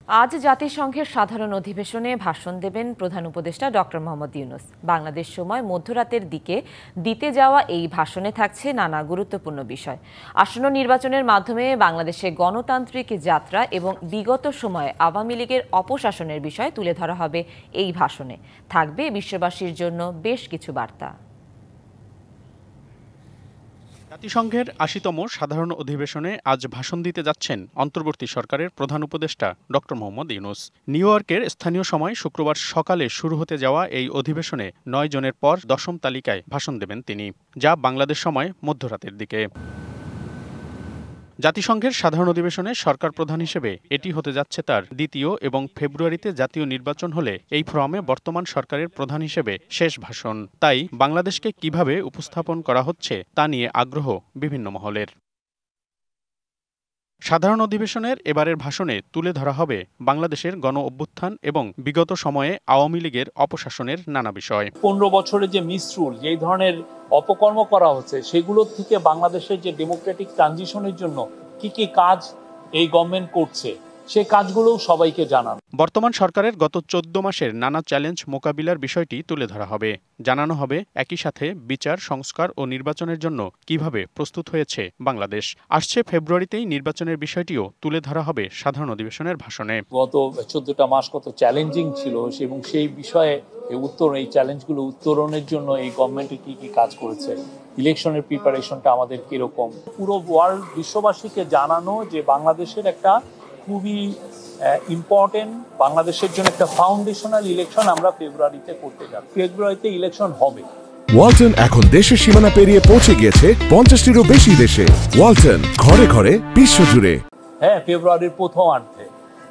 আজ জাতিসংঘের সাধারণ অধিবেশনে ভাষণ দেবেন প্রধান উপদেষ্টা ডক্টর মোহাম্মদ ইউনূস। বাংলাদেশ সময় মধ্যরাতের দিকে দিতে যাওয়া এই ভাষণে থাকছে নানা গুরুত্বপূর্ণ বিষয়। আসন্ন নির্বাচনের মাধ্যমে বাংলাদেশে গণতান্ত্রিক যাত্রা এবং বিগত সময়ে আওয়ামী লীগের অপশাসনের বিষয় তুলে ধরা হবে এই ভাষণে। থাকবে বিশ্ববাসীর জন্য বেশ কিছু বার্তা। জাতিসংঘের ৮০তম সাধারণ অধিবেশনে আজ ভাষণ দিতে যাচ্ছেন অন্তর্বর্তী সরকারের প্রধান উপদেষ্টা ডক্টর মোহাম্মদ ইউনূস। নিউ ইয়র্কের স্থানীয় সময় শুক্রবার সকালে শুরু হতে যাওয়া এই অধিবেশনে ৯ জনের পর ১০ম তালিকায় ভাষণ দেবেন তিনি, যা বাংলাদেশ সময় মধ্যরাতের দিকে। জাতিসংঘের সাধারণ অধিবেশনে সরকার প্রধান হিসেবে এটি হতে যাচ্ছে তার দ্বিতীয় এবং ফেব্রুয়ারিতে জাতীয় নির্বাচন হলে এই ফোরামে বর্তমান সরকারের প্রধান হিসেবে শেষ ভাষণ। তাই বাংলাদেশকে কিভাবে উপস্থাপন করা হচ্ছে তা নিয়ে আগ্রহ বিভিন্ন মহলের। সাধারণ অধিবেশনের এবারের ভাষণে তুলে ধরা হবে বাংলাদেশের গণ অভ্যুত্থান এবং বিগত সময়ে আওয়ামী লীগের অপশাসনের নানা বিষয়। ১৫ বছরের যে মিসরুল, যেই ধরনের অপকর্ম করা হচ্ছে, সেগুলোর থেকে বাংলাদেশের যে ডেমোক্রেটিক ট্রানজিশনের জন্য কি কি কাজ এই গভর্নমেন্ট করছে, সেই কাজগুলো সবাইকে জানানো। বর্তমান সরকারের গত ১৪ মাসের নানা চ্যালেঞ্জ মোকাবিলার বিষয়টি তুলে ধরা হবে। জানানো হবে একই সাথে বিচার সংস্কার ও নির্বাচনের জন্য কিভাবে প্রস্তুত হয়েছে বাংলাদেশ। আসছে ফেব্রুয়ারিতেই নির্বাচনের বিষয়টিও তুলে ধরা হবে সাধারণ অধিবেশনের ভাষণে। গত ১৪টা মাস কত চ্যালেঞ্জিং ছিল এবং সেই বিষয়ে এই চ্যালেঞ্জগুলো উত্তরণের জন্য এই গভর্নমেন্টে কি কি কাজ করেছে, ইলেকশনের প্রিপারেশনটা আমাদের কিরকম, পুরো ওয়ার্ল্ড বিশ্ববাসীকে জানানো যে বাংলাদেশের একটা খুবই ইম্পর্টেন্ট, বাংলাদেশের জন্য একটা ফাউন্ডেশনাল ইলেকশন আমরা ফেব্রুয়ারিতে করতে যাচ্ছি। ফেব্রুয়ারিতে ইলেকশন হবে। ওয়ালটন এখন দেশের সীমানা পেরিয়ে পৌঁছে গিয়েছে ৫০টিরও বেশি দেশে। ওয়ালটন, ঘরে ঘরে বিশ্বজুড়ে। হ্যাঁ, ফেব্রুয়ারির প্রথমার্ধে।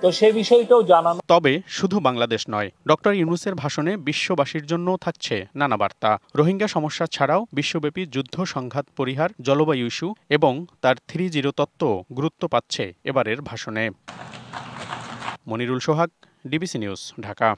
তো সেই বিষয়টাও জানানো। তবে শুধু বাংলাদেশ নয়, ডক্টর ইউনূসের ভাষণে বিশ্ববাসীর জন্য থাকছে নানা বার্তা। রোহিঙ্গা সমস্যা ছাড়াও বিশ্বব্যাপী যুদ্ধ সংঘাত পরিহার, জলবায়ু ইস্যু এবং তার ৩-০ তত্ত্ব গুরুত্ব পাচ্ছে এবারের ভাষণে। মনিরুল সোহাগ, ডিবিসি নিউজ, ঢাকা।